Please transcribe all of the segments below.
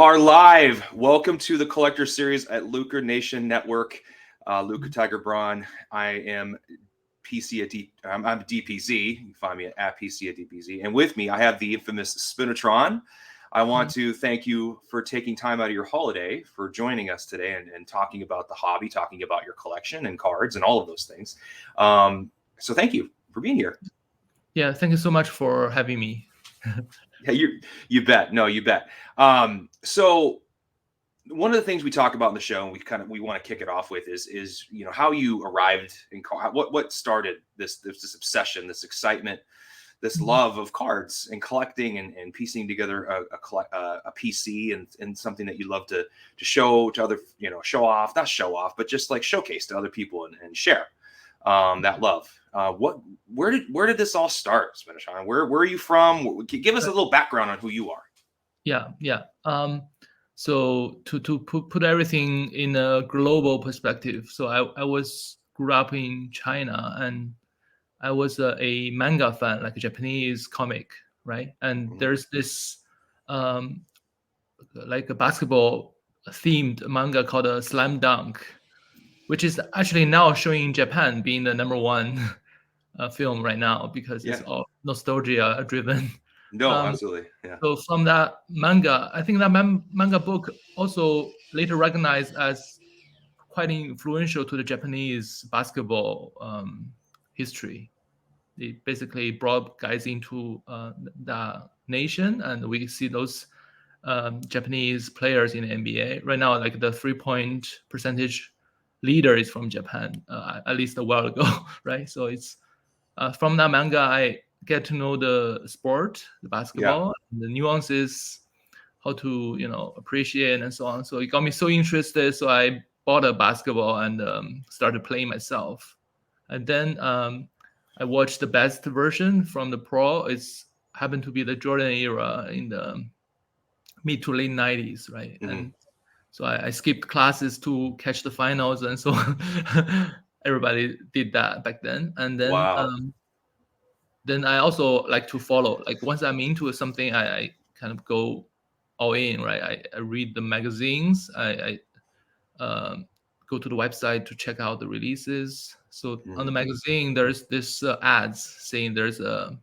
are live. Welcome to the Collector Series at Lucre Nation Network. Luca Tiger Braun. I am I'm DPZ. You can find me at PC at DPZ. And with me, I have the infamous Spinotron. I want to thank you for taking time out of your holiday for joining us today and talking about the hobby, talking about your collection and cards and all of those things. So thank you for being here. Yeah, thank you so much for having me. Yeah, you bet. No, you bet. So one of the things we talk about in the show, and we want to kick it off with is how you arrived in what started this obsession, this excitement, this love of cards and collecting and piecing together a PC and something that you love to show to other, not show off, but just like showcase to other people and share that love. Where did this all start, Spinotron? Where are you from? Give us a little background on who you are. Yeah. So to put everything in a global perspective, so I grew up in China, and I was a manga fan, like a Japanese comic, right? And there's this like a basketball themed manga called Slam Dunk, which is actually now showing in Japan, being the #1 film right now because it's all nostalgia driven. No, absolutely. Yeah. So from that manga, I think that manga book also later recognized as quite influential to the Japanese basketball history. It basically brought guys into the nation, and we see those Japanese players in the NBA right now. Like the 3-point percentage leader is from Japan, at least a while ago, right? So it's from that manga I get to know the sport, the basketball, and the nuances, how to appreciate and so on. So it got me so interested. So I bought a basketball and started playing myself. And then I watched the best version from the pro. It's happened to be the Jordan era in the mid to late 90s, right? Mm-hmm. And so I skipped classes to catch the finals, and so everybody did that back then. And then then I also like to follow. Like once I'm into something, I kind of go all in, right? I read the magazines. I go to the website to check out the releases. So on the magazine, there's this ads saying there's a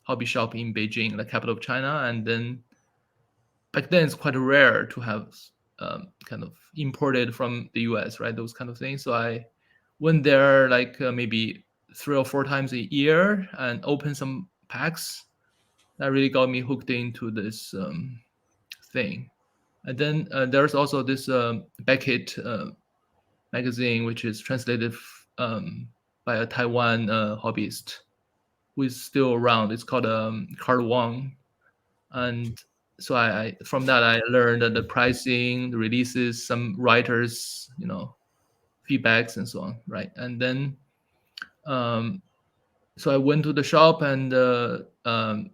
hobby shop in Beijing, the capital of China, and then back then it's quite rare to have kind of imported from the US, right? Those kind of things. So I went there like maybe 3 or 4 times a year and opened some packs. That really got me hooked into this thing. And then there's also this Beckett magazine, which is translated by a Taiwan hobbyist who is still around. It's called Carl Wang. And so I from that I learned the pricing, the releases, some writers, feedbacks and so on, right? And then so I went to the shop and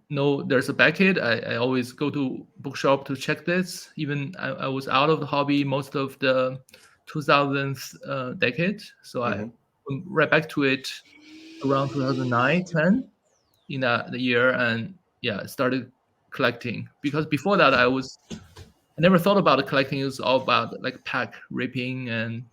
no, there's a Beckett. I always go to bookshop to check this. Even I was out of the hobby most of the 2000th decade. So I went right back to it around 2009, 10 in the year, and started collecting. Because before that I never thought about collecting. It was all about like pack ripping and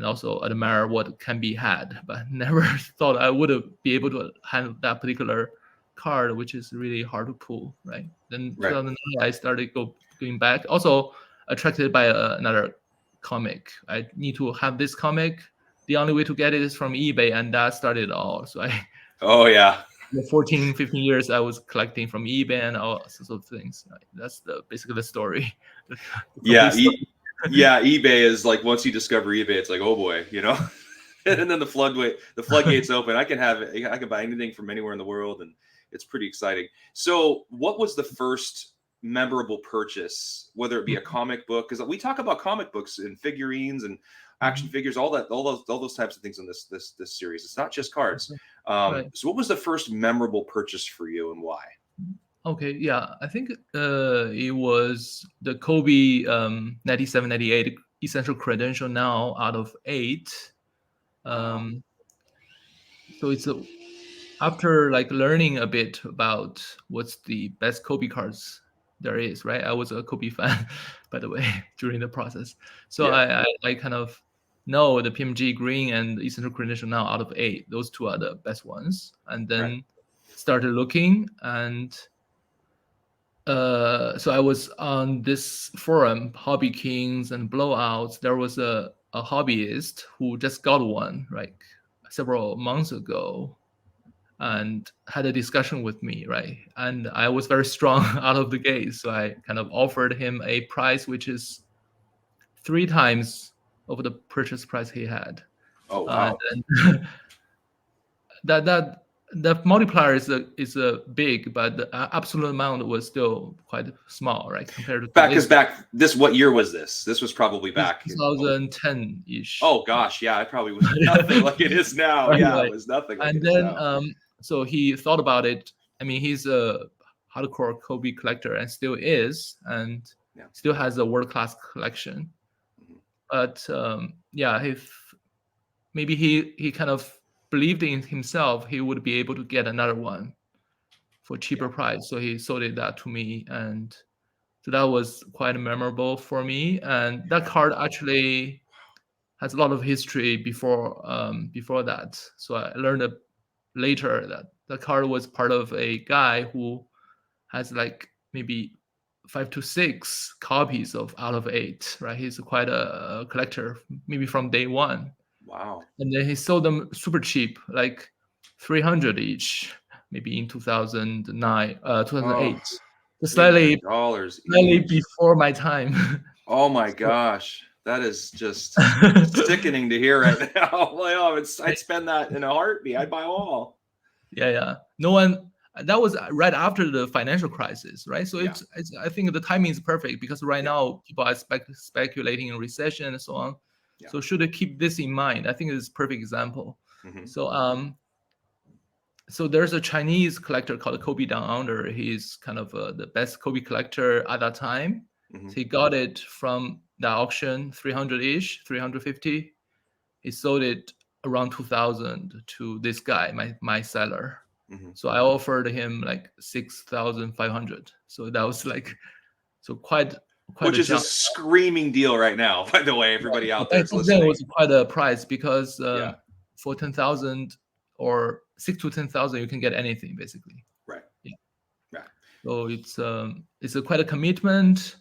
also admire what can be had, but never thought I would be able to handle that particular card, which is really hard to pull, right? Then 2009, I started going back, also attracted by another comic. I need to have this comic. The only way to get it is from eBay, and that started it all. So the 14, 15 years I was collecting from eBay and all sorts of things. Right? That's basically the story. eBay is like, once you discover eBay, it's like, oh boy, and then the floodgates open. I can buy anything from anywhere in the world, and it's pretty exciting. So what was the first memorable purchase, whether it be a comic book? Because we talk about comic books and figurines and action figures, all those types of things in this series. It's not just cards. So what was the first memorable purchase for you, and why? Okay, yeah, I think it was the Kobe 97, 98 essential credential now out of 8. So it's after like learning a bit about what's the best Kobe cards there is, right? I was a Kobe fan, by the way, during the process. So Yeah. I kind of know the PMG green and essential credential now out of 8. Those 2 are the best ones. And then started looking, and so I was on this forum, Hobby Kings and Blowouts. There was a hobbyist who just got one like several months ago, and had a discussion with me, right? And I was very strong out of the gate, so I kind of offered him a price which is 3 times of the purchase price he had. Oh wow. And that the multiplier is a big, but the absolute amount was still quite small, right? Compared to this, what year was this? This was probably back 2010-ish. Oh gosh, yeah, it probably was nothing like it is now. Right, Yeah, right. it was nothing like and it is then now. So he thought about it. I mean, he's a hardcore Kobe collector and still is, and still has a world-class collection. But maybe he kind of believed in himself he would be able to get another one for cheaper price, so he sold that to me, and so that was quite memorable for me. And that card actually has a lot of history before that. So I learned later that the card was part of a guy who has like maybe 5 to 6 copies of out of 8, right? He's quite a collector, maybe from day one. Wow. And then he sold them super cheap, like 300 each, maybe in 2009, 2008. Slightly before my time. Oh my gosh. That is just sickening to hear right now. Well, I'd spend that in a heartbeat. I'd buy them all. Yeah. No one. That was right after the financial crisis, right? So it's I think the timing is perfect, because right now people are speculating in recession and so on. Yeah. So should keep this in mind. I think it's a perfect example. So there's a Chinese collector called Kobe Down Under. He's kind of the best Kobe collector at that time. So he got it from the auction, 300-ish, 350. He sold it around 2,000 to this guy, my seller. So I offered him like 6,500. So that was like, quite which is a screaming deal right now. By the way, everybody out there listening, it was quite a price, because for 10,000 or 6 to 10,000, you can get anything basically. Right. Yeah. So it's quite a commitment.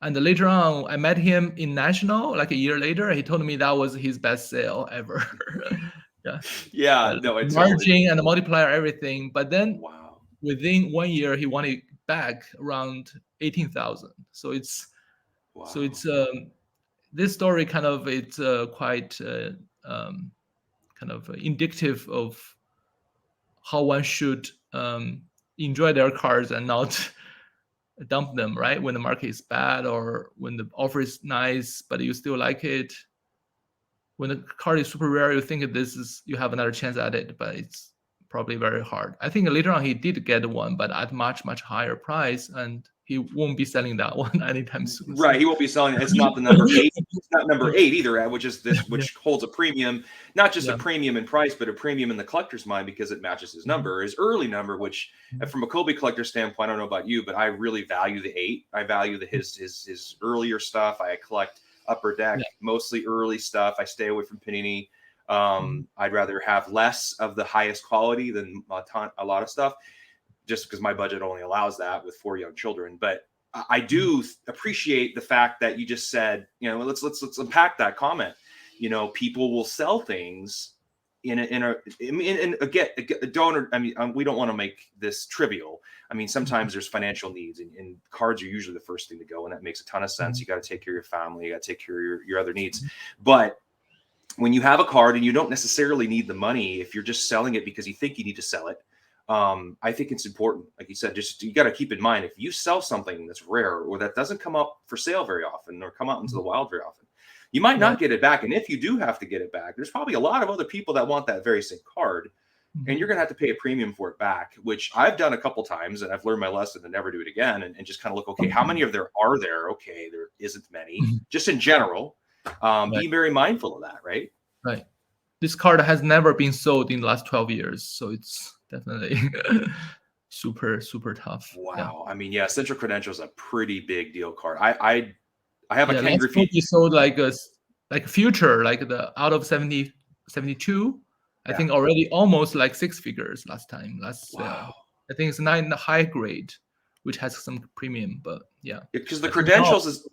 And later on, I met him in National, like a year later. He told me that was his best sale ever. No, it's margin and the multiplier, everything. But then within 1 year, he wanted back around 18,000. So it's this story kind of quite kind of indicative of how one should enjoy their cars and not dump them, right? When the market is bad, or when the offer is nice but you still like it. When the card is super rare, you think you have another chance at it, but it's probably very hard. I think later on he did get one, but at much higher price, and he won't be selling that one anytime soon. Right, he won't be selling it. It's not the number 8. It's not number 8 either, which holds a premium, not just a premium in price, but a premium in the collector's mind, because it matches his number, his early number, which from a Kobe collector standpoint, I don't know about you, but I really value the 8. I value his earlier stuff. I collect Upper Deck, mostly early stuff. I stay away from Panini. I'd rather have less of the highest quality than a lot of stuff, just because my budget only allows that with 4 young children. But I do appreciate the fact that you just said, let's unpack that comment. People will sell things in again, donor. I mean, we don't want to make this trivial. I mean, sometimes there's financial needs, and cards are usually the first thing to go, and that makes a ton of sense. You got to take care of your family, you got to take care of your other needs. But when you have a card and you don't necessarily need the money, if you're just selling it because you think you need to sell it, I think it's important. Like you said, you got to keep in mind, if you sell something that's rare or that doesn't come up for sale very often or come out into the wild very often, you might not get it back. And if you do have to get it back, there's probably a lot of other people that want that very same card, and you're going to have to pay a premium for it back, which I've done a couple times, and I've learned my lesson to never do it again, and just kind of look, okay, how many of there are there? Okay, there isn't many, just in general. Be very mindful of that, right? Right. This card has never been sold in the last 12 years, so it's definitely super tough. Wow. I mean, yeah, Essential Credential is a pretty big deal card. I have a Ken last Griffey. Kobe sold like future, like the out of 72. I think already almost like 6 figures last sale. I think it's not in the high grade, which has some premium, but because the credentials is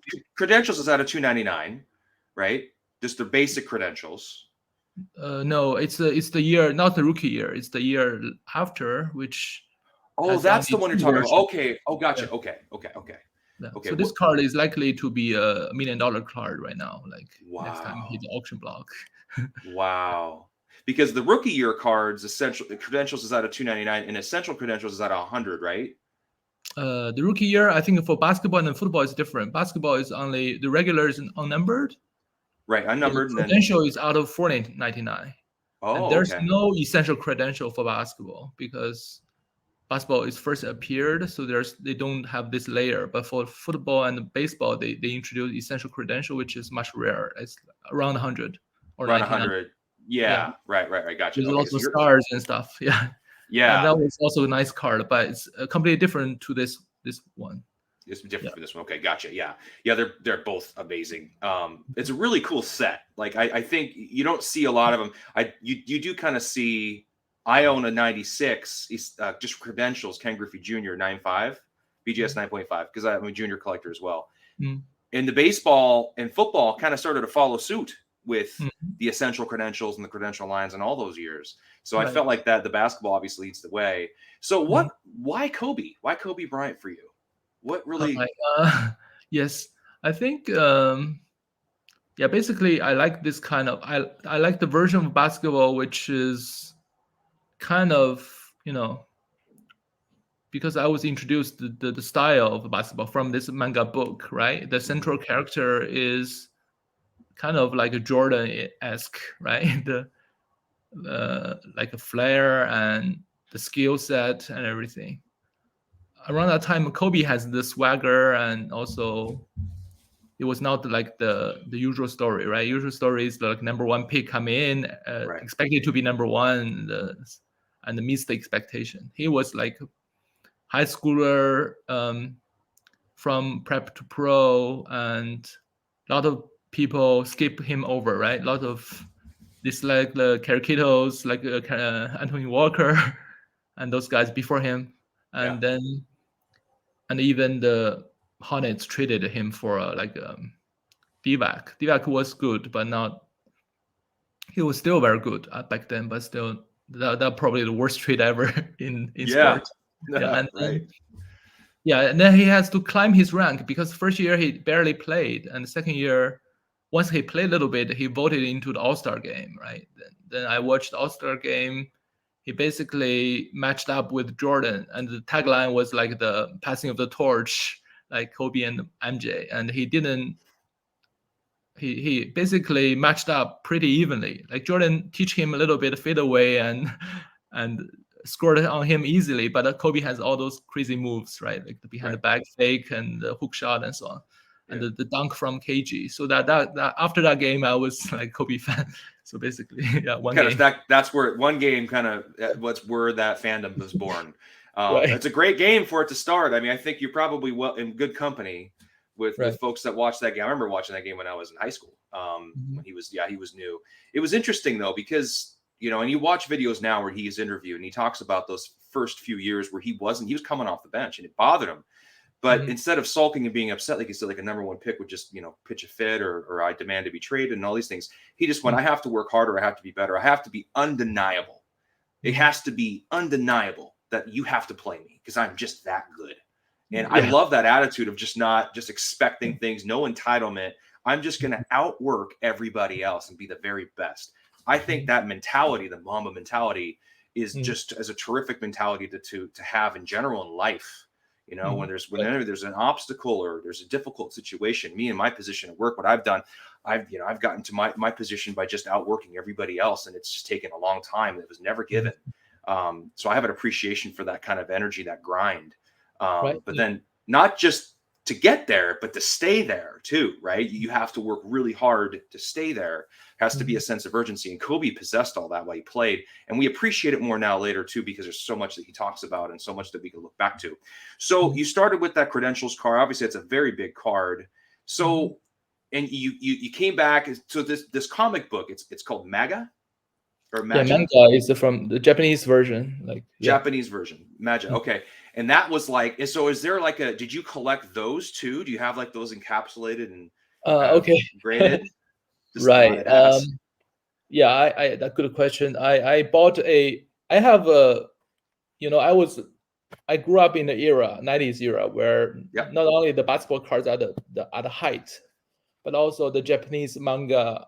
out of $299, right? Just the basic credentials. No, it's the year, not the rookie year. It's the year after, which. Oh, that's the one you're talking about. Okay. Oh, gotcha. Yeah. Okay. Okay. So this card is likely to be a $1 million card right now. Like next time hit the auction block. Wow. Because the rookie year cards, essential credentials is out of $299, and essential credentials is out of $100, right? The rookie year, I think for basketball and football is different. Basketball is only the regular is unnumbered. Right, unnumbered. The credential is out of $499. Oh, and there's no essential credential for basketball because basketball is first appeared, so they don't have this layer. But for football and baseball, they introduced essential credential, which is much rarer. It's around 100 or around 100. Yeah. Right. Gotcha. There's also stars and stuff. Yeah. And that was also a nice card, but it's completely different to this one. It's different for this one. Okay, gotcha. Yeah. They're both amazing. It's a really cool set. Like I think you don't see a lot of them. You do kind of see. I own a 96, just credentials, Ken Griffey Jr. 9.5, BGS 9.5, because I'm a junior collector as well. And the baseball and football kind of started to follow suit with the essential credentials and the credential lines and all those years. So I felt like that the basketball obviously leads the way. So why Kobe? Why Kobe Bryant for you? What really? Yes, I think, basically I like this kind of, I like the version of basketball, which is kind of, because I was introduced to the style of basketball from this manga book, right? The central character is kind of like a Jordan-esque, right? Like a flair and the skill set and everything. Around that time, Kobe has the swagger, and also it was not like the usual story, right? Usual story is like number one pick coming in, expected to be number one, and meets the expectation. He was like high schooler, from prep to pro, and a lot of people skip him over, right? A lot of this like the Cariquitos, like Anthony Walker, and those guys before him, and then even the Hornets traded him for Divac. Divac was good, but not. He was still very good back then, but still that probably the worst trade ever in sport. And then he has to climb his rank because first year he barely played, and the second year, once he played a little bit, he voted into the All-Star game, right? Then I watched the All-Star game. He basically matched up with Jordan, and the tagline was like the passing of the torch, like Kobe and MJ, and he didn't. He basically matched up pretty evenly. Like Jordan teach him a little bit fade away and scored on him easily, but Kobe has all those crazy moves, right? Like the behind the back fake and the hook shot and so on, and the dunk from KG. So that after that game, I was like Kobe fan. So basically, one game. That's where one game kind of what's where that fandom was born. It's a great game for it to start. I mean, I think you're probably in good company with folks that watch that game. I remember watching that game when I was in high school. When he was new. It was interesting though, because and you watch videos now where he's interviewed and he talks about those first few years where he was coming off the bench and it bothered him. But instead of sulking and being upset, like he said, like a number one pick would just, pitch a fit or I demand to be traded and all these things. He just went, I have to work harder. I have to be better. I have to be undeniable. It has to be undeniable that you have to play me because I'm just that good. And I love that attitude of not just expecting things, no entitlement. I'm just going to outwork everybody else and be the very best. I think that mentality, the Mamba mentality, is just as a terrific mentality to have in general in life. Whenever there's an obstacle or there's a difficult situation, me in my position at work, what I've done, I've gotten to my position by just outworking everybody else. And it's just taken a long time. It was never given. So I have an appreciation for that kind of energy, that grind. But then not just to get there, but to stay there too, right? You have to work really hard to stay there. Has to be a sense of urgency. And Kobe possessed all that while he played. And we appreciate it more now later too, because there's so much that he talks about and so much that we can look back to. So you started with that credentials card. Obviously, it's a very big card. So, and you came back. So this comic book, it's called Maga or Maga? Yeah, manga is from the Japanese version. Like Japanese version, Maga. Okay. And that was like, so is there like did you collect those too? Do you have like those encapsulated and okay. graded? Just Right. Yeah, I that's a good question. I have a, I grew up in the 90s era, where not only the basketball cards are the height, but also the Japanese manga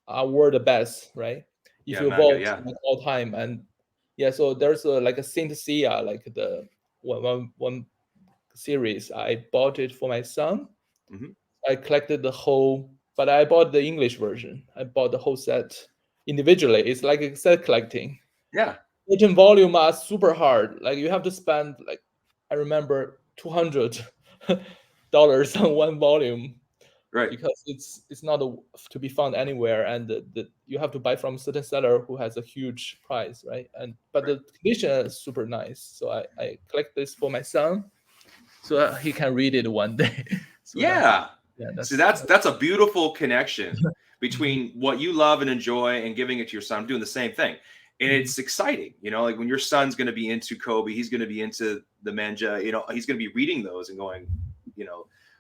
were the best, right? If you vote like all time. And so there's like a Saint Seiya, like the one series. I bought it for my son. I collected the whole, but I bought the English version. I bought the whole set individually. It's like a set collecting. Yeah. Certain volume are super hard. Like you have to spend, like, I remember $200 on one volume. Right. Because it's not to be found anywhere, and you have to buy from a certain seller who has a huge price, right? But the condition is super nice. So I collect this for my son, so he can read it one day. So that's a beautiful connection between what you love and enjoy and giving it to your son. I'm doing the same thing. And it's exciting, like when your son's going to be into Kobe, he's going to be into the manga, he's going to be reading those and going,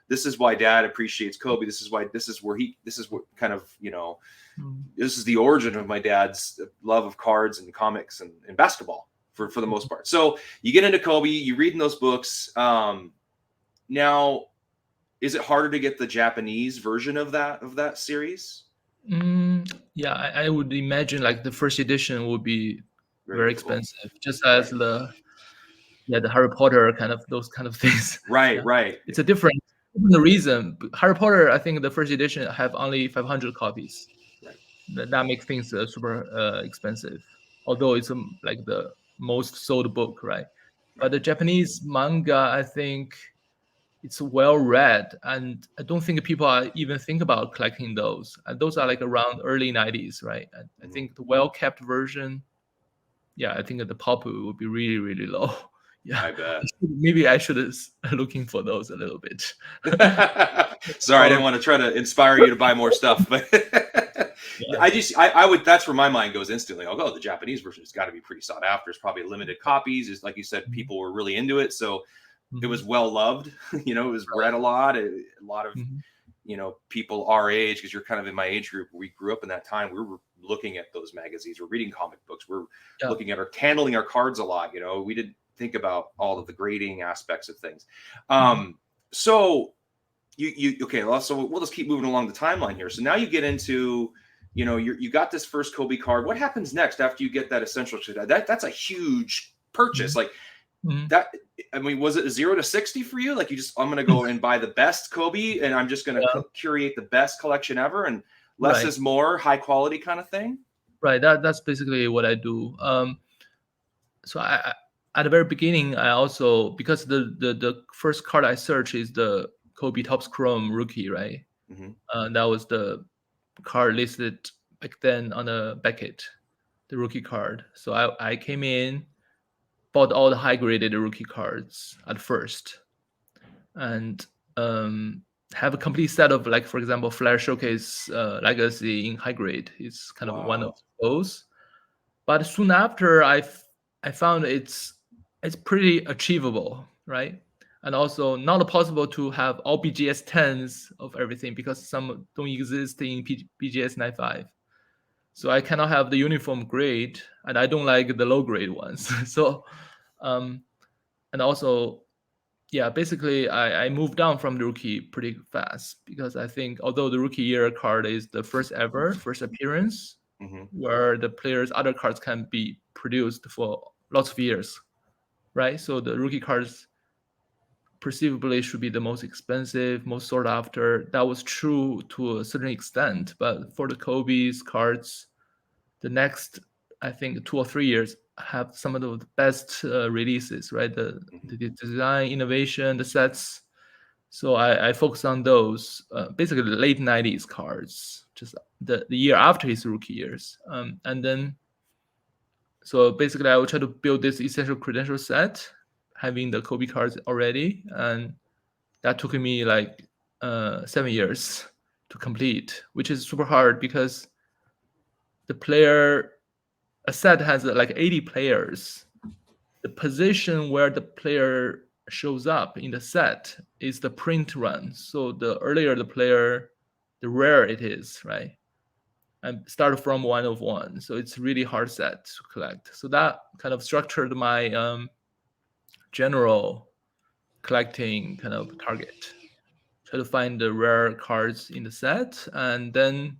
this is why Dad appreciates Kobe. This is what kind of, this is the origin of my dad's love of cards and comics and basketball for the most part. So you get into Kobe, you read in those books. Now, is it harder to get the Japanese version of that series? Yeah, I would imagine like the first edition would be very expensive, just as the Harry Potter those kind of things. Right. It's a different reason. Harry Potter, I think the first edition have only 500 copies. Right. That makes things super expensive, although it's like the most sold book, right? But the Japanese manga, I think it's well read, and I don't think people are even think about collecting those. And those are like around early 90s, right? And I think the well-kept version, I think the pop would be really, really low. Yeah, I bet. Maybe I should looking for those a little bit. Sorry, I didn't want to try to inspire you to buy more stuff, but I would. That's where my mind goes instantly. I'll go, the Japanese version has got to be pretty sought after. It's probably limited copies. It's like you said, people were really into it, so it was well loved. It was read a lot. A lot of people our age, because you're kind of in my age group. We grew up in that time. We were looking at those magazines. We're reading comic books. We're looking at handling our cards a lot. We didn't think about all of the grading aspects of things. So you okay, well, so we'll just keep moving along the timeline here. So now you get into, you got this first Kobe card. What happens next after you get that essential? That's a huge purchase. Like that, I mean, was it 0 to 60 for you? Like I'm going to go and buy the best Kobe, and I'm just going to curate the best collection ever, and less is more, high quality kind of thing. Right. That's basically what I do. So I at the very beginning, I also, because the first card I searched is the Kobe Topps Chrome rookie, right? That was the card listed back then on the Beckett, the rookie card. So I came in, bought all the high graded rookie cards at first, and have a complete set of, like, for example, Flair Showcase Legacy in high grade is kind of one of those. But soon after, I found it's pretty achievable, right? And also not possible to have all BGS 10s of everything, because some don't exist in BGS 95. So I cannot have the uniform grade, and I don't like the low grade ones. So, and also, basically I moved down from the rookie pretty fast, because I think although the rookie year card is the first appearance, where the players' other cards can be produced for lots of years, right? So the rookie cards perceivably should be the most expensive, most sought after. That was true to a certain extent, but for the Kobe's cards, the next, I think, 2 or 3 years have some of the best releases, right? The design, innovation, the sets, So I focus on those, basically the late 90s cards, just the year after his rookie years. And then, so basically I will try to build this essential credential set, having the Kobe cards already. And that took me like 7 years to complete, which is super hard because a set has like 80 players. The position where the player shows up in the set is the print run. So the earlier the player, the rarer it is, right? And start from 1 of 1. So it's really hard set to collect. So that kind of structured my general collecting kind of target. Try to find the rare cards in the set. And then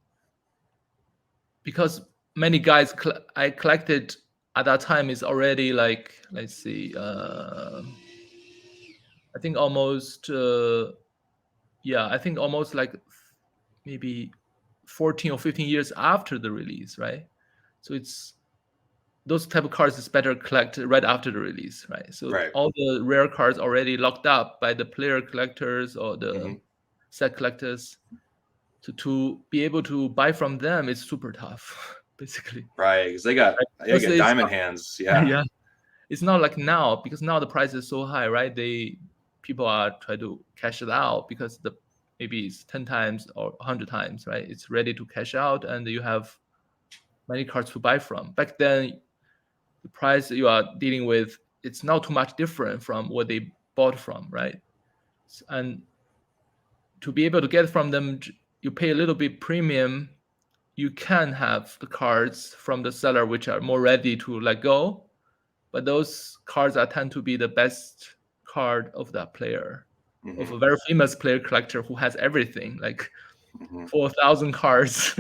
because many guys I collected at that time is already like, let's see, I think almost like maybe 14 or 15 years after the release, right? So it's those type of cards is better collected right after the release, right? So all the rare cards already locked up by the player collectors or the set collectors. So to be able to buy from them is super tough, basically. Right, because they got diamond hands. Yeah. It's not like now, because now the price is so high, right? People are trying to cash it out because maybe it's 10 times or 100 times, right? It's ready to cash out and you have many cards to buy from. Back then, the price you are dealing with, it's not too much different from what they bought from, right? And to be able to get from them, you pay a little bit premium. You can have the cards from the seller which are more ready to let go, but those cards tend to be the best card of that player, of a very famous player collector who has everything, like 4,000 cards.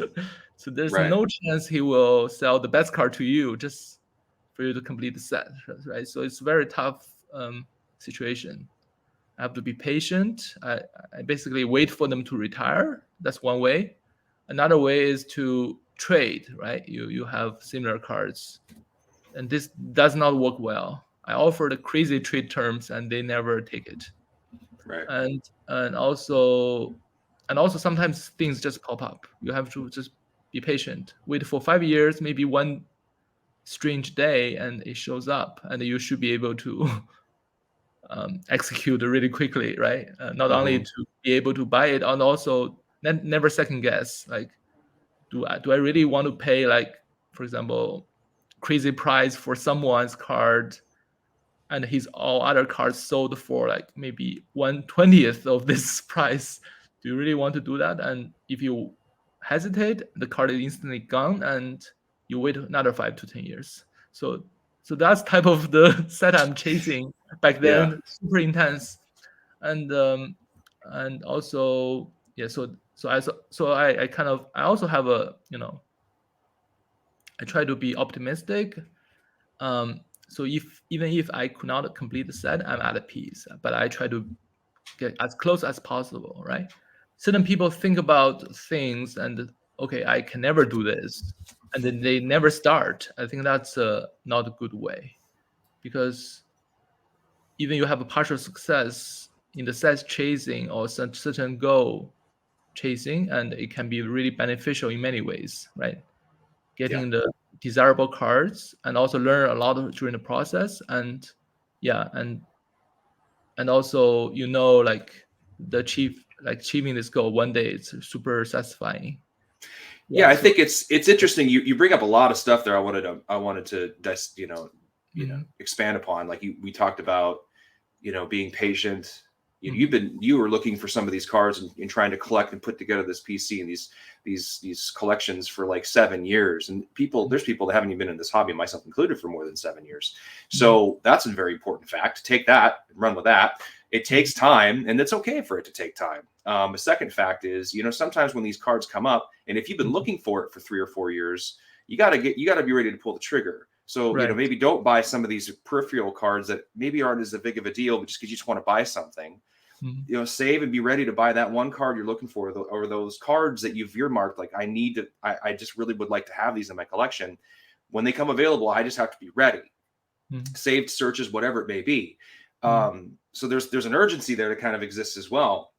So there's no chance he will sell the best card to you just for you to complete the set, right? So it's a very tough situation. I have to be patient. I basically wait for them to retire. That's one way. Another way is to trade, right? You have similar cards, and this does not work well. I offer the crazy trade terms, and they never take it. Right. And also sometimes things just pop up. You have to just be patient. Wait for 5 years, maybe one strange day, and it shows up, and you should be able to execute really quickly, right? Not only to be able to buy it, and also never second guess. Like, do I really want to pay, like, for example, crazy price for someone's card, and his all other cards sold for like maybe 1/20th of this price? Do you really want to do that? And if you hesitate, the card is instantly gone, and you wait another 5 to 10 years. So that's type of the set I'm chasing back then. Super intense. And also, yeah, I also have a, I try to be optimistic. So even if I could not complete the set, I'm at peace, but I try to get as close as possible, right? Certain people think about things and, okay, I can never do this, and then they never start. I think that's not a good way, because even you have a partial success in the set chasing or certain goal chasing, and it can be really beneficial in many ways, right? Getting the desirable cards, and also learn a lot during the process, and also, like achieving this goal one day, it's super satisfying. I think it's interesting. You bring up a lot of stuff there. I wanted to expand upon. Like we talked about, being patient. You were looking for some of these cards and trying to collect and put together this PC and these collections for like 7 years. And there's people that haven't even been in this hobby, myself included, for more than 7 years. So that's a very important fact. Take that and run with that. It takes time, and it's okay for it to take time. A second fact is, sometimes when these cards come up, and if you've been looking for it for 3 or 4 years, you got to be ready to pull the trigger. So, maybe don't buy some of these peripheral cards that maybe aren't as big of a deal, but just because you just want to buy something. Save and be ready to buy that one card you're looking for, or those cards that you've earmarked. Like, I just really would like to have these in my collection. When they come available, I just have to be ready. Saved searches, whatever it may be. So there's an urgency there that kind of exists as well.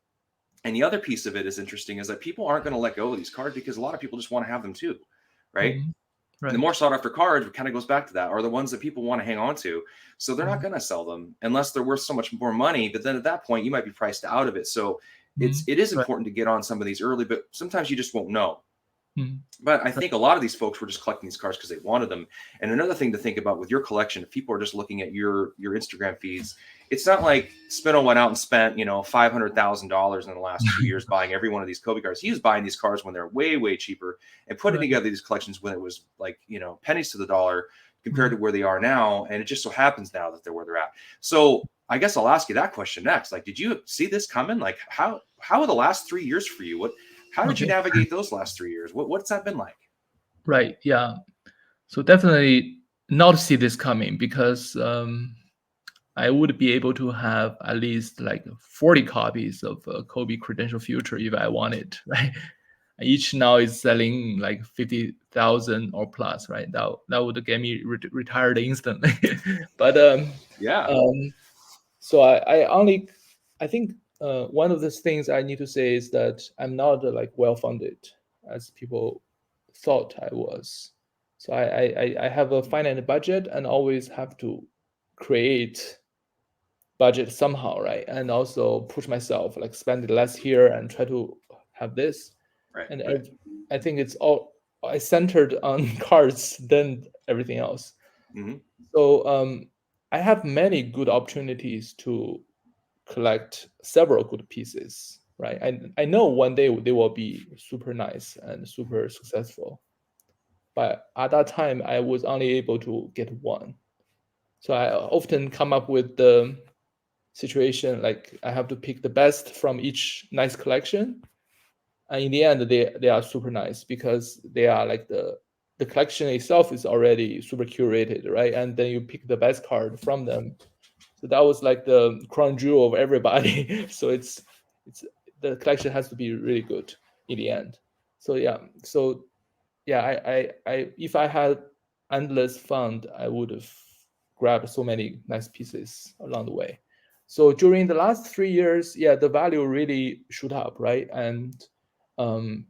And the other piece of it is interesting is that people aren't going to let go of these cards because a lot of people just want to have them too, right? Mhm. And the Right. more sought after cards, it kind of goes back to that, are the ones that people want to hang on to. So they're not Mhm. going to sell them unless they're worth so much more money. But then at that point, you might be priced out of it. So Mhm. it is Right. important to get on some of these early, but sometimes you just won't know. Mhm. But I Right. think a lot of these folks were just collecting these cards because they wanted them. And another thing to think about with your collection, if people are just looking at your Instagram feeds, it's not like Spino went out and spent, $500,000 in the last 2 years buying every one of these Kobe cards. He was buying these cards when they're way, way cheaper and putting Right. together these collections when it was like, pennies to the dollar compared Mhm. to where they are now. And it just so happens now that they're where they're at. So I guess I'll ask you that question next. Like, did you see this coming? Like, how are the last 3 years for you? How did you Okay. navigate those last 3 years? What's that been like? Right. Yeah. So definitely not see this coming because I would be able to have at least like 40 copies of Kobe Credential Future if I wanted, right? Each now is selling like 50,000 or plus, right? That would get me retired instantly. But Yeah. um, so I think one of the things I need to say is that I'm not like well funded as people thought I was. So I have a finite budget and always have to create budget somehow, right? And also push myself, like spend less here and try to have this. Right. And I think it's all I centered on cards than everything else. Hmm. So I have many good opportunities to collect several good pieces, right? I know one day they will be super nice and super successful. But at that time, I was only able to get one. So I often come up with the situation like I have to pick the best from each nice collection. And in the end, they are super nice because they are like the collection itself is already super curated, right? And then you pick the best card from them. So that was like the crown jewel of everybody. So it's the collection has to be really good in the end. So yeah, I if I had endless fund, I would have grabbed so many nice pieces along the way. So during the last 3 years, yeah, the value really shoot up, right? And um,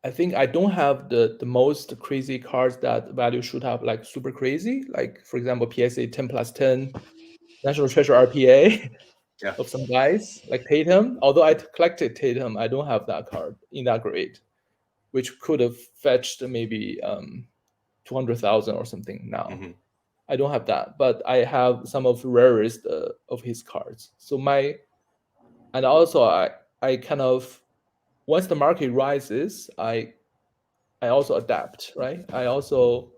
I think I don't have the most crazy cards that value shoot up like super crazy. Like for example, PSA 10+10, National Treasure RPA Yeah. of some guys like Tatum. Although I collected Tatum, I don't have that card in that grade, which could have fetched maybe 200,000 or something now. Hmm. I don't have that, but I have some of the rarest of his cards. So and also I kind of once the market rises, I also adapt, right? I also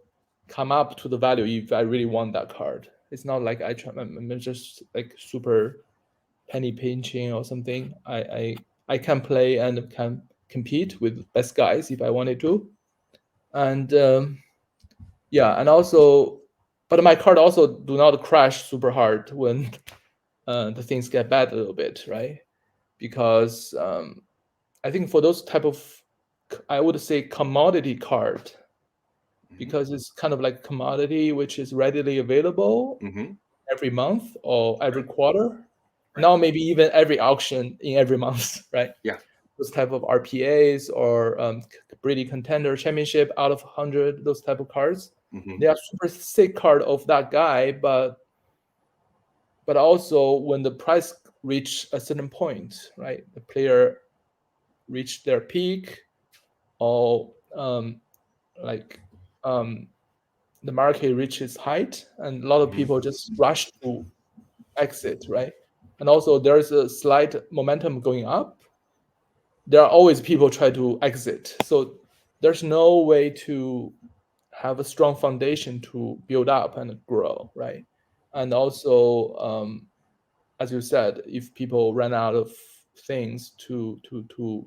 come up to the value if I really want that card. It's not like I'm just like super penny pinching or something. I can play and can compete with best guys if I wanted to, and yeah, and also, but my card also do not crash super hard when the things get bad a little bit, right? Because I think for those type of, I would say commodity card, Hmm. because it's kind of like commodity which is readily available Hmm. every month or every Right. quarter. Right. Now maybe even every auction in every month, right? Yeah. Those type of RPAs or Brady Contender Championship out of 100, those type of cards. Hmm. They are super sick card of that guy, but also when the price reach a certain point, right? The player reach their peak, or like um, the market reaches height, and a lot of Hmm. people just rush to exit, right? And also there's a slight momentum going up. There are always people try to exit, so there's no way to have a strong foundation to build up and grow, right? And also as you said, if people run out of things to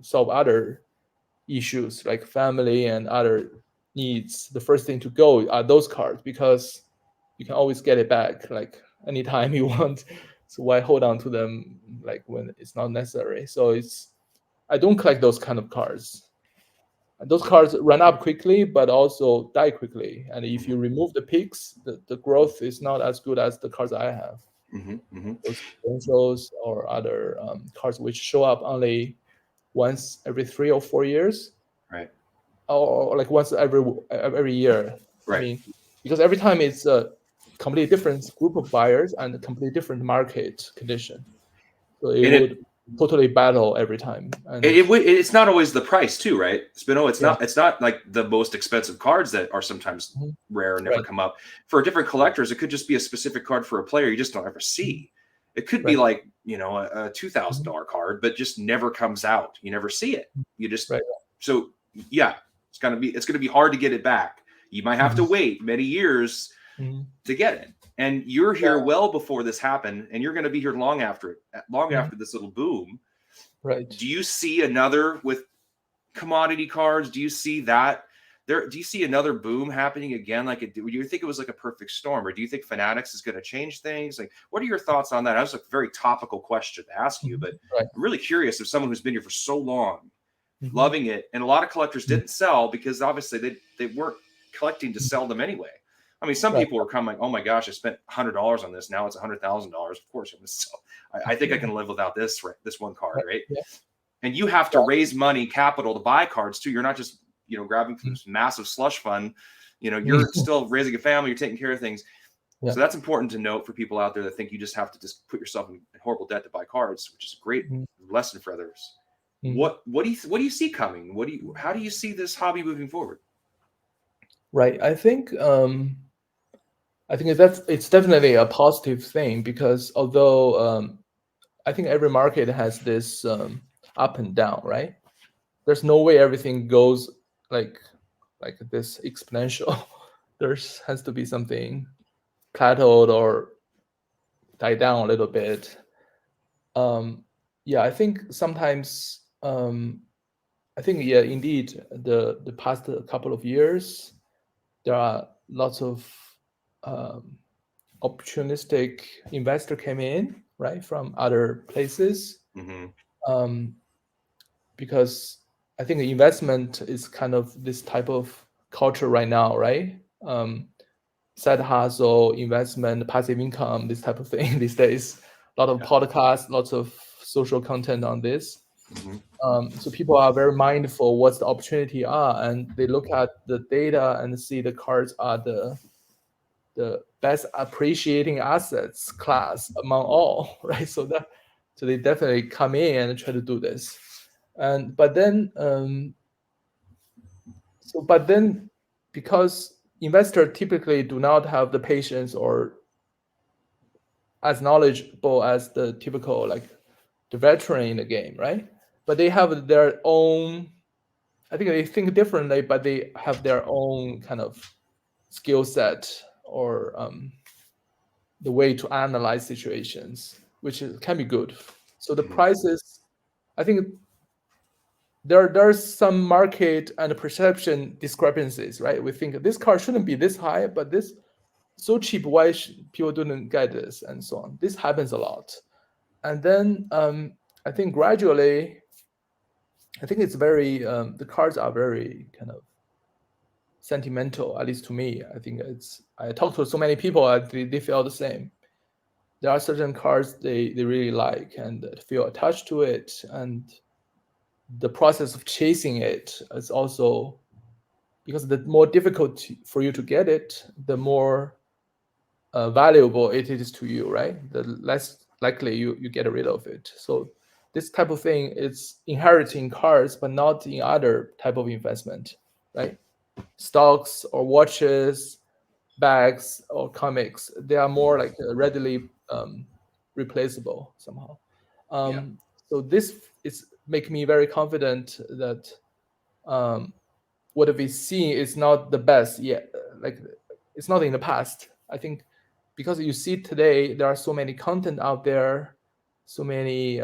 solve other issues like family and other needs, the first thing to go are those cards because you can always get it back like anytime you want. So why hold on to them like when it's not necessary? So I don't collect those kind of cards. And those cards run up quickly but also die quickly. And if Hmm. you remove the peaks, the growth is not as good as the cards I have. those potentials or other cards which show up only once every 3 or 4 years, Right. or like once every year. I Right. mean, because every time it's a completely different group of buyers and a completely different market condition, so it And would totally battle every time. And it's not always the price too, right? Spino, yeah. it's not like the most expensive cards that are sometimes rare and never Right. come up. For different collectors, it could just be a specific card for a player you just don't ever see. It could be Right. like, you know, a $2,000 card, but just never comes out. You never see it. You just Right. so yeah, it's gonna be hard to get it back. You might have to wait many years to get it. And you're here well before this happened, and you're going to be here long after this little boom. Right. Do you see another with commodity cards? Do you see that there? Do you see another boom happening again? Like, do you think it was like a perfect storm, or do you think Fanatics is going to change things? Like, what are your thoughts on that? That's a very topical question to ask you, but I'm really curious if someone who's been here for so long, loving it, and a lot of collectors didn't sell because obviously they weren't collecting to sell them anyway. I mean, some people were coming like, "Oh my gosh, I spent $100 on this. Now it's $100,000. Of course, I'm going to sell. I think I can live without this one card, right?" Yeah. And you have to raise money, capital to buy cards too. You're not just grabbing from this massive slush fund. You're still raising a family. You're taking care of things. Yeah. So that's important to note for people out there that think you just have to just put yourself in horrible debt to buy cards, which is a great lesson for others. What do you see coming? How do you see this hobby moving forward? Right. I think it's definitely a positive thing, because although I think every market has this up and down, right? There's no way everything goes like this exponential. There has to be something plateaued or die down a little bit. Yeah, I think sometimes I think indeed the past couple of years there are lots of opportunistic investor came in, right, from other places. Because I think the investment is kind of this type of culture right now, right? Side hustle, investment, passive income, this type of thing these days. A lot of podcasts, lots of social content on this. So people are very mindful what's the opportunity are, and they look at the data and see the cards are the best appreciating assets class among all, right? So they definitely come in and try to do this. But then because investors typically do not have the patience or as knowledgeable as the typical like the veteran in the game, right? But they have their own, I think they think differently, but they have their own kind of skill set or the way to analyze situations, which can be good. So the prices, I think there's some market and perception discrepancies, right? We think this car shouldn't be this high, but this so cheap, why people didn't get this, and so on. This happens a lot. And then I think gradually, I think it's very, the cards are very kind of sentimental, at least to me. I think I talked to so many people, they feel the same. There are certain cards they really like and feel attached to it, and the process of chasing it is also, because the more difficult for you to get it, the more valuable it is to you, right? The less likely you get rid of it. So this type of thing is inheriting cards, but not in other type of investment, right? Stocks or watches, bags or comics, they are more like readily replaceable somehow. So this is make me very confident that what we see is not the best yet. Like it's not in the past. I think because you see today there are so many content out there, so many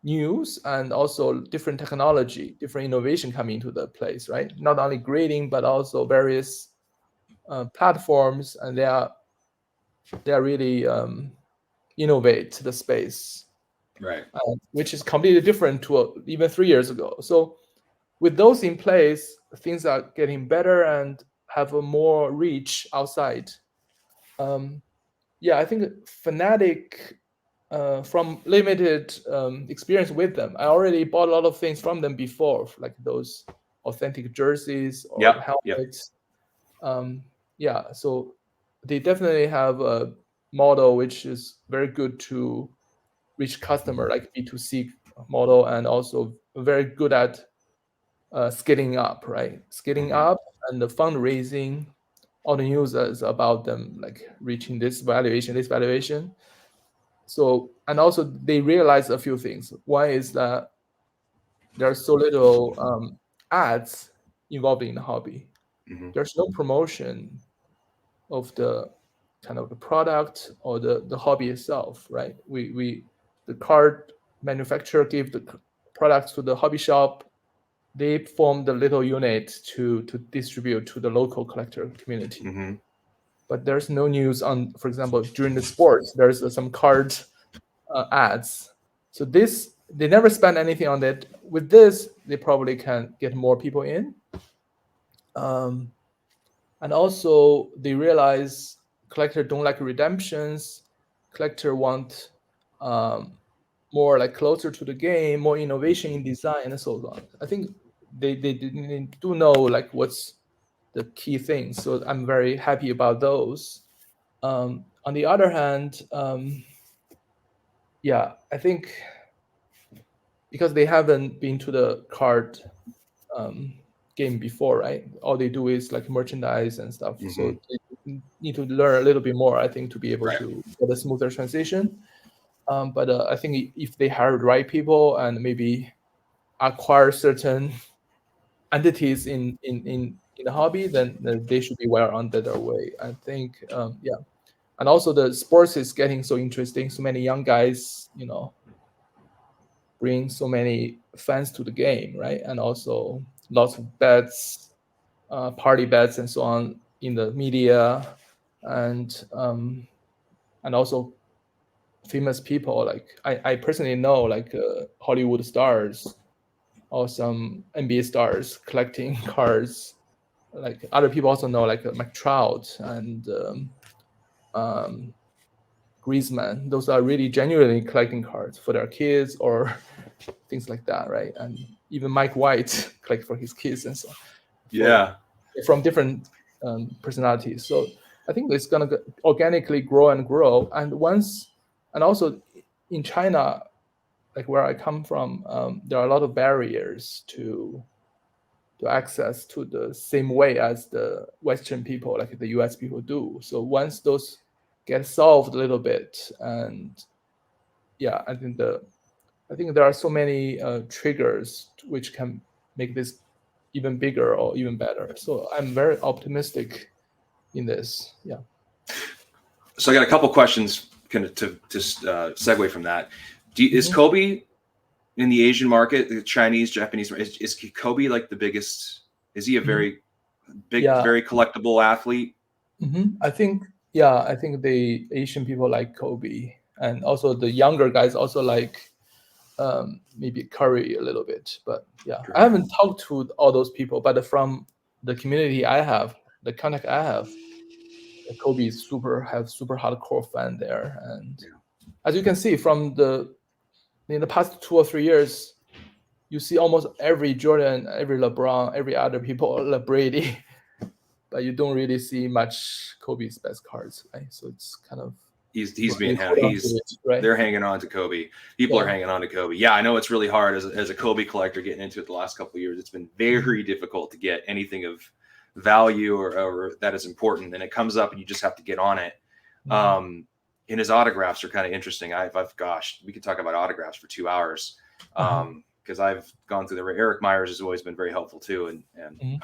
news, and also different technology, different innovation coming into the place, right? Not only grading, but also various platforms, and they are really innovate the space, right? Which is completely different to even 3 years ago. So with those in place, things are getting better and have a more reach outside. yeah, I think Fnatic, from limited experience with them, I already bought a lot of things from them before, like those authentic jerseys or Yep. Yep. helmets. Yeah, so they definitely have a model which is very good to reach customer, like B2C model, and also very good at scaling up, right? Scaling up and the fundraising, all the news is about them like reaching this valuation. So, and also they realize a few things. One is that there's so little ads involved in the hobby. There's no promotion of the kind of the product or the hobby itself, right? We the card manufacturer give the products to the hobby shop. They form the little unit to distribute to the local collector community. But there's no news on, for example, during the sports, there's some card ads. So this, they never spend anything on it. With this, they probably can get more people in. And also they realize collector don't like redemptions. Collector want more like closer to the game, more innovation in design and so on. I think they do know like what's the key things. So I'm very happy about those. On the other hand, yeah, I think because they haven't been to the card game before, right? All they do is like merchandise and stuff. So they need to learn a little bit more, I think, to be able to get a smoother transition. But I think if they hire the right people and maybe acquire certain entities in the hobby, then they should be well on their way. I think, yeah. And also the sports is getting so interesting. So many young guys, bring so many fans to the game, right? And also lots of bets, party bets, and so on in the media, and also famous people. Like I personally know like Hollywood stars or some NBA stars collecting cards. Like other people also know like Mike Trout and Griezmann. Those are really genuinely collecting cards for their kids or things like that, right? And even Mike White collect for his kids and so on. Yeah. From different personalities. So I think it's gonna organically grow and grow. And also in China, like where I come from, there are a lot of barriers to access to the same way as the Western people, like the US people do. So once those get solved a little bit, and yeah, I think there are so many triggers which can make this even bigger or even better. So I'm very optimistic in this. Yeah. So I got a couple questions kind of to segue from that. Is Kobe in the Asian market, the Chinese, Japanese, is Kobe like the biggest? Is he a very big, very collectible athlete? I think the Asian people like Kobe, and also the younger guys also like maybe Curry a little bit. But yeah, I haven't talked to all those people, but from the community I have, the contact I have, Kobe is super hardcore fan there. And as you can see from in the past 2 or 3 years, you see almost every Jordan, every LeBron, every other people, Brady, but you don't really see much Kobe's best cards, right? So it's kind of he's being right? They're hanging on to Kobe. People are hanging on to Kobe. Yeah, I know it's really hard as a Kobe collector getting into it the last couple of years. It's been very difficult to get anything of value or that is important, and it comes up and you just have to get on it. And his autographs are kind of interesting. Gosh, we could talk about autographs for 2 hours. Because I've gone through Eric Myers has always been very helpful too, and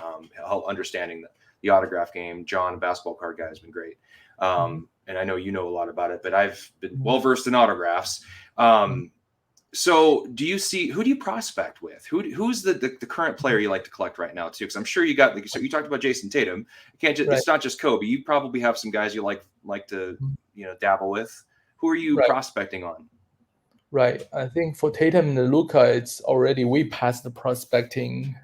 understanding the autograph game. John, a basketball card guy, has been great. And I know you know a lot about it, but I've been well versed in autographs. So who do you prospect with? Who's the current player you like to collect right now too? Because I'm sure you got, like, so you talked about Jason Tatum. It's not just Kobe. You probably have some guys you like to dabble with. Who are you prospecting on? Right. I think for Tatum and Luka, it's already way past the prospecting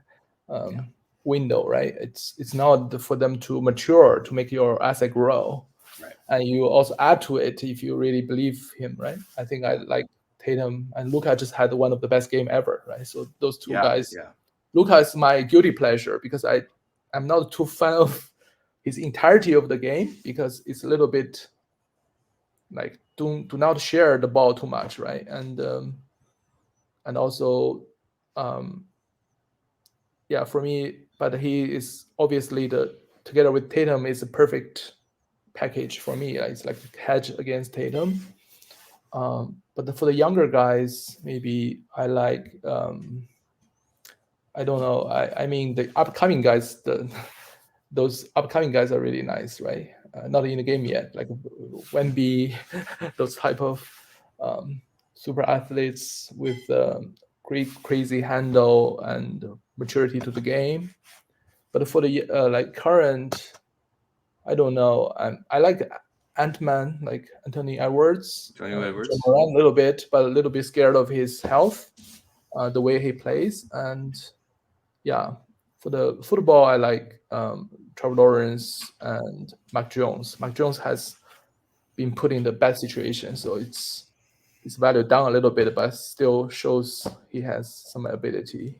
window, right? It's not for them to mature to make your asset grow. Right. And you also add to it if you really believe him, right? I think I like Tatum and Luka just had one of the best game ever, right? So those two Yeah. guys, Yeah. Luka is my guilty pleasure because I'm not too fan of his entirety of the game because it's a little bit like do not share the ball too much, right? And also, yeah, for me, but he is obviously together with Tatum is a perfect package for me. It's like a hedge against Tatum. But for the younger guys, maybe I like I don't know. I mean the upcoming guys, those upcoming guys are really nice, right? Not in the game yet, like Wemby, those type of super athletes with great crazy handle and maturity to the game. But for the like current, I don't know. I like Ant-Man, like Anthony Edwards, Tony John Edwards. Moran a little bit, but a little bit scared of his health, the way he plays, and yeah. For the football, I like Trevor Lawrence and Mac Jones. Mac Jones has been put in the bad situation, so it's valued down a little bit, but still shows he has some ability.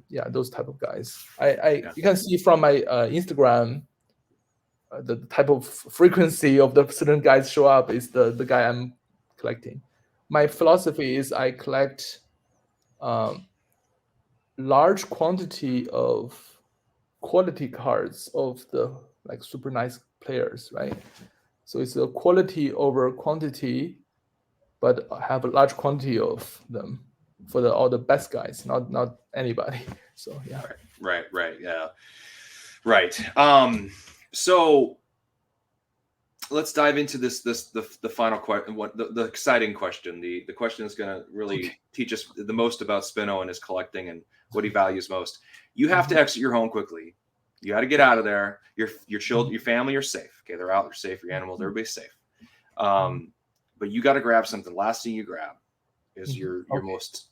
Yeah, those type of guys. Yeah. You can see from my Instagram the type of frequency of the certain guys show up is the guy I'm collecting. My philosophy is I collect um, large quantity of quality cards of the like super nice players, right? So it's a quality over quantity, but have a large quantity of them for all the best guys, not anybody. So yeah. Right. Yeah. Right. So let's dive into the final question. What the exciting question? The question is going to really teach us the most about Spino and his collecting and what he values most. You have to exit your home quickly. You got to get out of there. Your children, your family are safe. Okay, they're out. They're safe. Your animals, everybody's safe. But you got to grab something. Last thing you grab is your most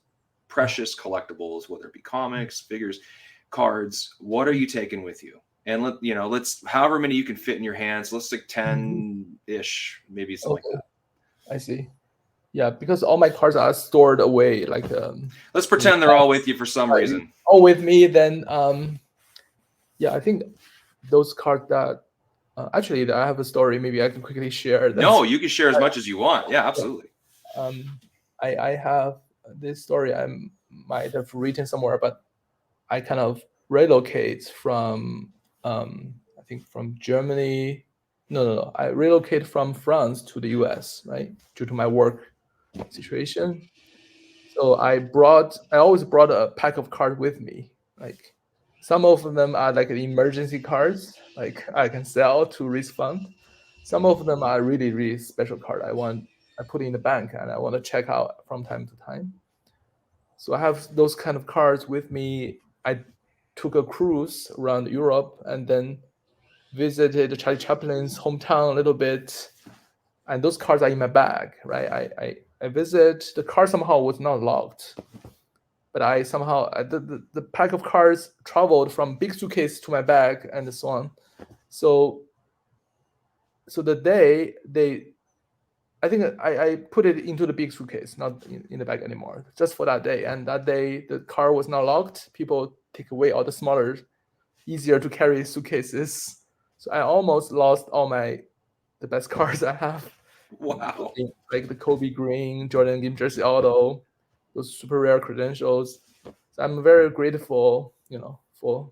precious collectibles, whether it be comics, figures, cards. What are you taking with you? And let's however many you can fit in your hands. Let's say 10-ish, maybe something like that. I see. Yeah, because all my cards are stored away. Like let's pretend they're all with you for some reason. All with me, then yeah, I think those cards that actually I have a story. Maybe I can quickly share. No, you can share as much as you want. Yeah, absolutely. I have this story I might have written somewhere, but I kind of relocate from I think from Germany. No. I relocate from France to the US, right? Due to my work situation. So I always brought a pack of cards with me. Like some of them are like emergency cards, like I can sell to raise fund. Some of them are really, really special card. I put in the bank and I want to check out from time to time. So I have those kind of cards with me. I took a cruise around Europe and then visited Charlie Chaplin's hometown a little bit. And those cards are in my bag, right? I visit, the car somehow was not locked. But I somehow, the pack of cards traveled from big suitcase to my bag and so on. So the day I think I put it into the big suitcase, not in the bag anymore, just for that day. And that day, the car was not locked. People take away all the smaller, easier to carry suitcases. So I almost lost all the best cars I have. Wow. Like the Kobe Green, Jordan Game Jersey Auto, those super rare credentials. So I'm very grateful, for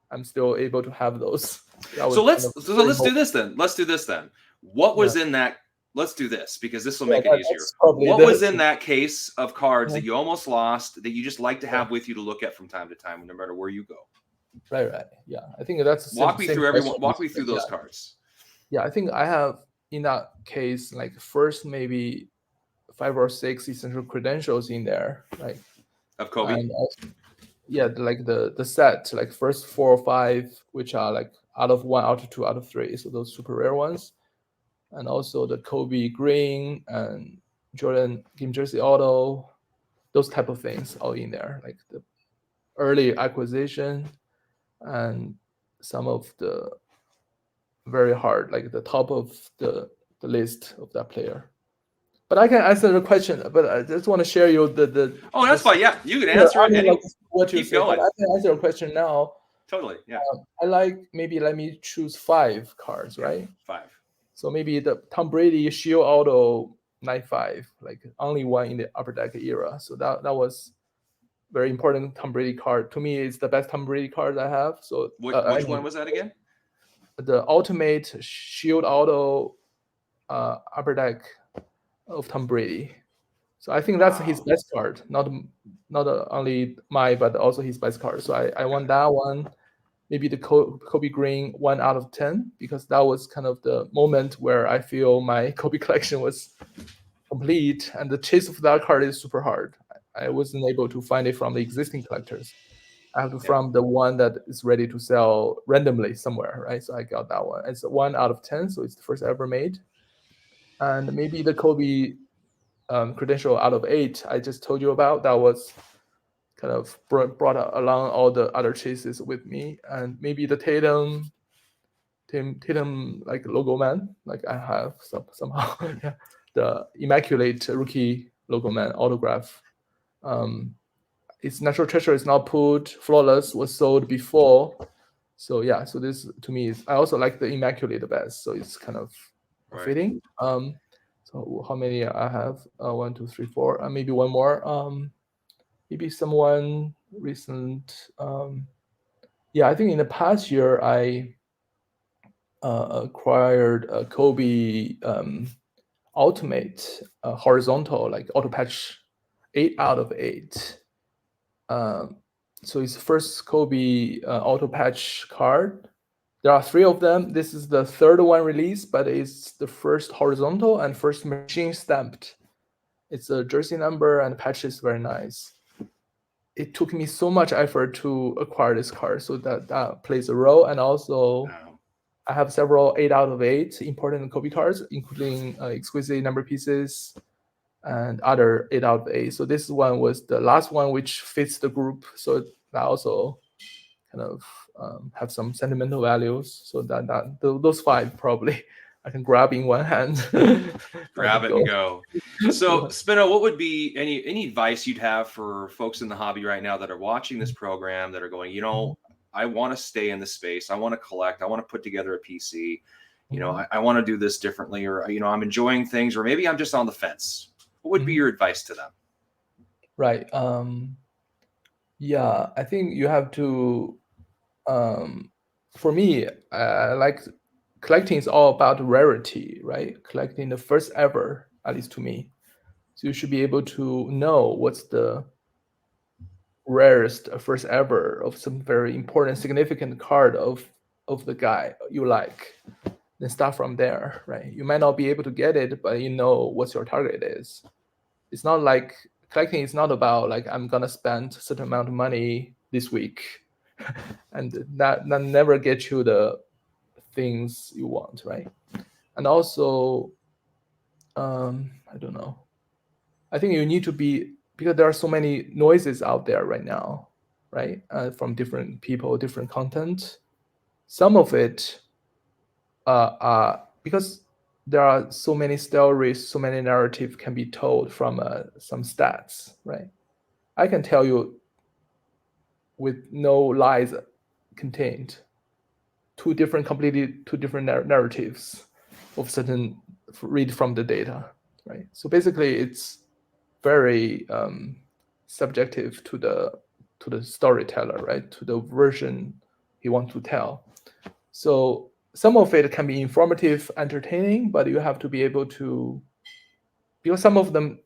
I'm still able to have those. So let's do this then. Let's do this then. What was in that? Let's do this because this will make it easier. What was in that case of cards that you almost lost that you just like to have with you to look at from time to time, no matter where you go? Right. Yeah, I think that's walk me through those cards. Yeah, I think I have in that case like first maybe 5 or 6 essential credentials in there, like of Kobe. And also, yeah, like the set, like first 4 or 5, which are like out of 1, out of 2, out of 3, so those super rare ones, and also the Kobe Green and Jordan Game Jersey Auto, those type of things all in there, like the early acquisition and some of the very hard, like the top of the list of that player. But I can answer the question. But I just want to share you the. Oh, that's fine. Yeah, you can Yeah, answer I it. mean, like what you Keep say, but going. I can answer your question now. Totally. Yeah. I like, maybe let me choose 5 cards, Yeah, right? 5. So maybe the Tom Brady Shield Auto 95, like only one in the Upper Deck era. So that was very important Tom Brady card. To me, it's the best Tom Brady card I have. So Which one was that again? The Ultimate Shield Auto Upper Deck of Tom Brady. So I think that's his best card, not only my, but also his best card. So I want that one. Maybe the Kobe Green 1 out of 10, because that was kind of the moment where I feel my Kobe collection was complete, and the chase of that card is super hard. I wasn't able to find it from the existing collectors. I have to from the one that is ready to sell randomly somewhere, right? So I got that one. It's 1 out of 10, so it's the first ever made. And maybe the Kobe credential out of 8 I just told you about, that was kind of brought along all the other chases with me. And maybe the Tatum like logo man, like I have somehow yeah, the immaculate rookie logo man autograph. Its natural treasure is not put, flawless was sold before. So yeah, so this to me is, I also like the immaculate the best, so it's kind of fitting. So how many I have? 1, 2, 3, 4, maybe one more. Maybe someone recent. Yeah, I think in the past year I acquired a Kobe Ultimate horizontal, like auto patch 8 out of 8. So it's the first Kobe auto patch card. There are 3 of them. This is the 3rd one released, but it's the first horizontal and first machine stamped. It's a jersey number, and the patch is very nice. It took me so much effort to acquire this card, so that plays a role. And also, I have several 8 out of 8 important Kobe cards, including exquisite number pieces and other 8 out of 8. So this one was the last one which fits the group. So that also kind of have some sentimental values. So those 5 probably I can grab in one hand. Grab it and go. So, Spino, what would be any advice you'd have for folks in the hobby right now that are watching this program, that are going, I want to stay in the space, I want to collect, I want to put together a PC, I want to do this differently, or I'm enjoying things, or maybe I'm just on the fence. What would be your advice to them? Right. Yeah, I think you have to. For me, I like collecting is all about rarity, right? Collecting the first ever, at least to me. So you should be able to know what's the rarest first ever of some very important, significant card of the guy you like. Then start from there, right? You might not be able to get it, but you know what your target is. It's not like collecting is not about like I'm gonna spend a certain amount of money this week, and that never gets you the things you want, right? And also, I don't know. I think you need to be, because there are so many noises out there right now, right? From different people, different content. Some of it, because there are so many stories, so many narratives can be told from some stats, right? I can tell you with no lies contained completely two different narratives of certain, read from the data, right? So basically it's very subjective to the storyteller, right? To the version he wants to tell. So some of it can be informative, entertaining, but you have to be able to, because some of them,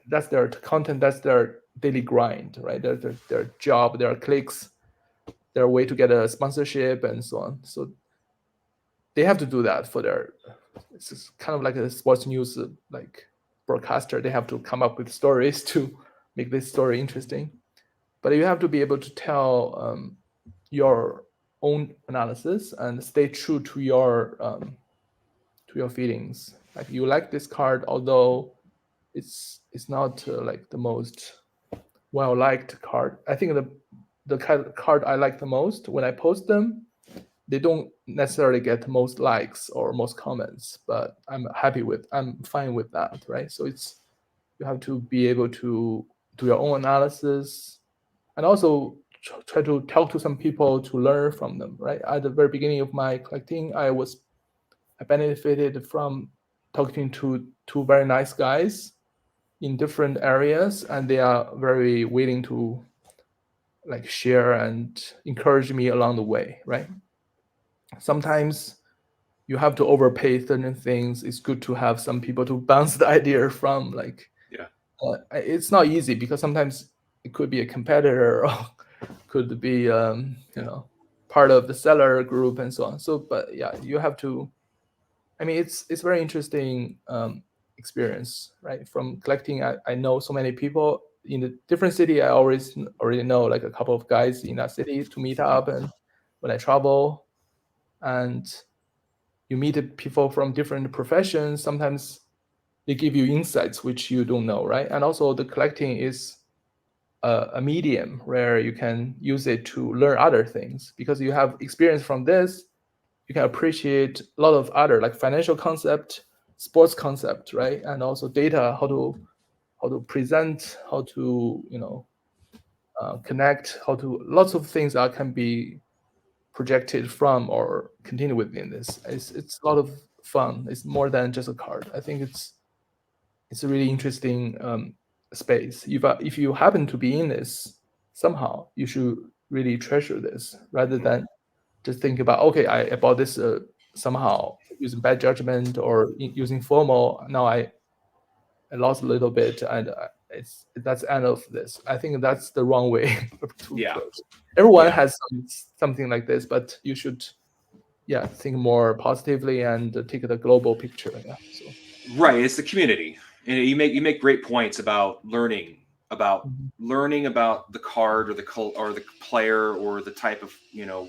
that's their content, that's their daily grind, right? Their job, their clicks, their way to get a sponsorship and so on. So they have to do that for their, it's kind of like a sports news like broadcaster. They have to come up with stories to make this story interesting. But you have to be able to tell your own analysis and stay true to your feelings. Like you like this card, although it's not like the most well liked card. I think the card I like the most, when I post them, they don't necessarily get most likes or most comments, but I'm fine with that, right? So you have to be able to do your own analysis, and also try to talk to some people to learn from them, right? At the very beginning of my collecting, I benefited from talking to two very nice guys in different areas, and they are very willing to like share and encourage me along the way, right? Sometimes you have to overpay certain things. It's good to have some people to bounce the idea from. Like, Yeah. It's not easy because sometimes it could be a competitor or could be part of the seller group and so on. So, but yeah, you have to. I mean, it's very interesting experience, right? From collecting, I know so many people in a different city. I already know like a couple of guys in that city to meet up, and when I travel, and you meet people from different professions, sometimes they give you insights which you don't know, right? And also the collecting is a medium where you can use it to learn other things because you have experience from this. You can appreciate a lot of other like financial concept, sports concept, right? And also data, how to present, how to connect, how to lots of things that can be projected from or continue within this. It's a lot of fun. It's more than just a card. I think it's a really interesting space. If you happen to be in this somehow, you should really treasure this rather than just think about, okay, I bought this somehow using bad judgment or using FOMO. Now I lost a little bit, and that's the end of this. I think that's the wrong way to Yeah. approach. Everyone Yeah. has something like this, but you should, think more positively and take the global picture. Yeah. So. Right. It's the community, and you make great points about Mhm. learning about the card or or the player or the type of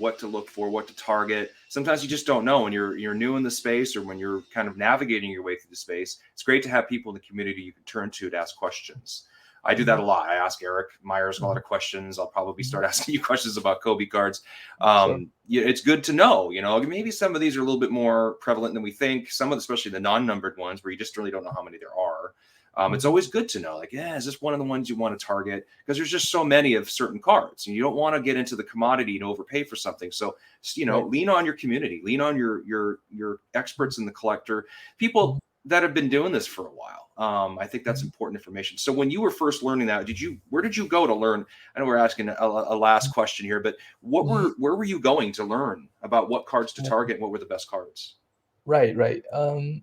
what to look for, what to target. Sometimes you just don't know when you're new in the space or when you're kind of navigating your way through the space. It's great to have people in the community you can turn to ask questions. I do that a Mhm. lot. I ask Eric Myers a lot Mhm. of questions. I'll probably Mhm. start asking you questions about Kobe cards. Sure. Yeah, it's good to know. Maybe some of these are a little bit more prevalent than we think. Some of, especially the non-numbered ones, where you just really don't know how many there are. It's Mhm. always good to know, like, yeah, is this one of the ones you want to target? Because there's just so many of certain cards, and you don't want to get into the commodity and overpay for something. So, Right. lean on your community, lean on your experts in the collector, Mhm. people that have been doing this for a while. I think that's Mhm. important information. So, when you were first learning that, where did you go to learn? I know we're asking a last question here, but Mhm. where were you going to learn about what cards to target and what were the best cards? Right, right.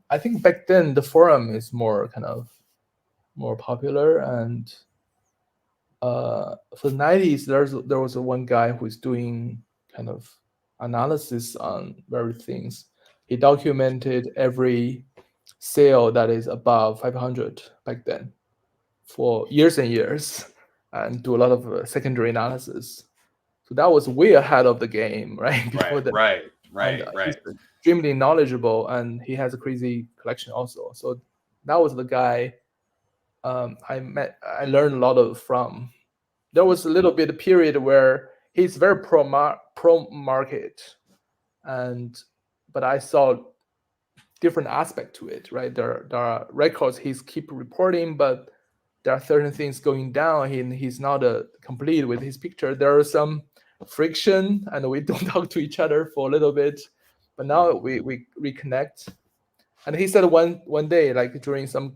I think back then the forum is more kind of more popular, and for the 90s, there was a one guy who's doing kind of analysis on various things. He documented every sale that is above 500 back then for years and years, and do a lot of secondary analysis. So that was way ahead of the game, right? Before Right, that, right, and right, he's right. extremely knowledgeable, and he has a crazy collection also. So that was the guy I learned a lot of from. There was a little bit of period where he's very pro market, and but I saw different aspect to it, right? There are records he's keep reporting, but there are certain things going down. He's not complete with his picture. There are some friction, and we don't talk to each other for a little bit. But now we reconnect. And he said one day, like during some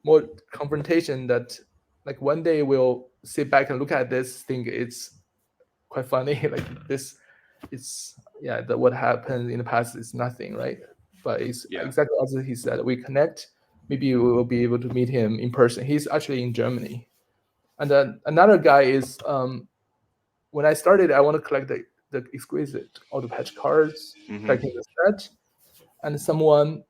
more confrontation, that like one day we'll sit back and look at this thing. It's quite funny. Like this, it's that what happened in the past is nothing, right? But it's Yeah. exactly as he said. We connect. Maybe we will be able to meet him in person. He's actually in Germany. And then another guy is when I started, I want to collect the exquisite auto patch cards, Hmm. collecting the set, and someone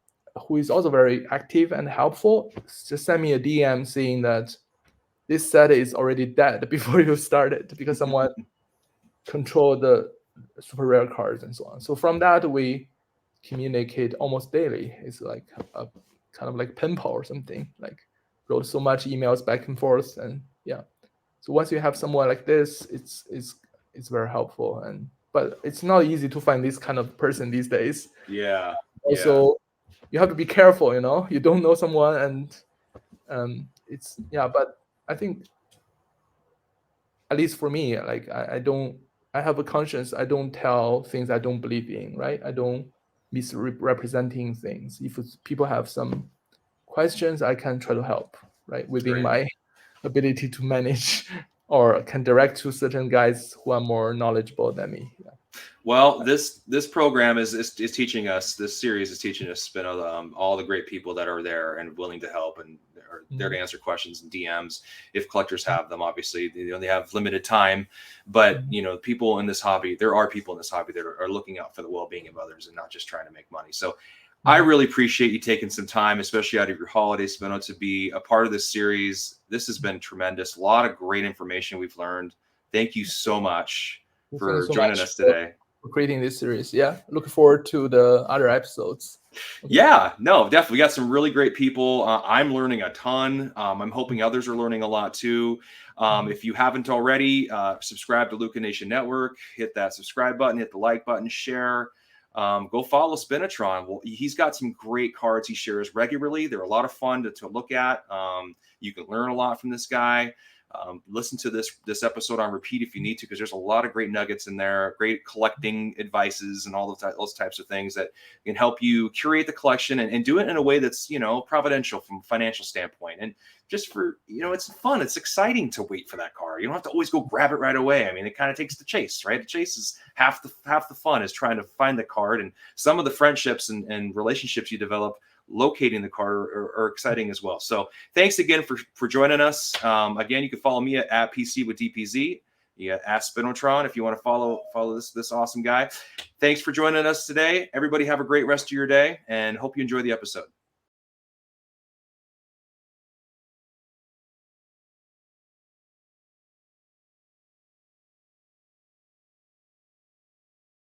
who is also very active and helpful just sent me a DM saying that this set is already dead before you started because someone controlled the super rare cards and so on. So from that we communicate almost daily. It's like a kind of like pen pal or something. Like wrote so much emails back and forth, and yeah. So once you have someone like this, it's very helpful. And but it's not easy to find this kind of person these days. Yeah. Also, you have to be careful, you don't know someone, and but I think, at least for me, like I have a conscience. I don't tell things I don't believe in, right? I don't misrepresenting things. If people have some questions, I can try to help, right, within my ability to manage, or can direct to certain guys who are more knowledgeable than me. Yeah. Well, this program is teaching us. This series is teaching us, all the great people that are there and willing to help and are there to answer questions and DMs if collectors have them. Obviously, they have limited time, but people in this hobby, there are people in this hobby that are looking out for the well-being of others and not just trying to make money. So I really appreciate you taking some time, especially out of your holiday, Spino, to be a part of this series. This has been tremendous. A lot of great information we've learned. Thank you so much for joining us today. For creating this series. Yeah. Looking forward to the other episodes. Okay. Yeah, no, definitely. We got some really great people. I'm learning a ton. I'm hoping others are learning a lot too. If you haven't already, subscribe to Luca Nation Network, hit that subscribe button, hit the like button, share. Go follow Spinotron. Well, he's got some great cards he shares regularly. They're a lot of fun to look at. You can learn a lot from this guy. Listen to this episode on repeat if you need to, because there's a lot of great nuggets in there, great collecting advices and all those types of things that can help you curate the collection and do it in a way that's, providential from a financial standpoint. And just for, it's fun. It's exciting to wait for that card. You don't have to always go grab it right away. I mean, it kind of takes the chase, right? The chase is half the fun is trying to find the card, and some of the friendships and relationships you develop locating the card are exciting as well. So thanks again for joining us. Again, you can follow me at PC with DPZ. Yeah, at Spinotron if you want to follow this awesome guy. Thanks for joining us today. Everybody have a great rest of your day and hope you enjoy the episode.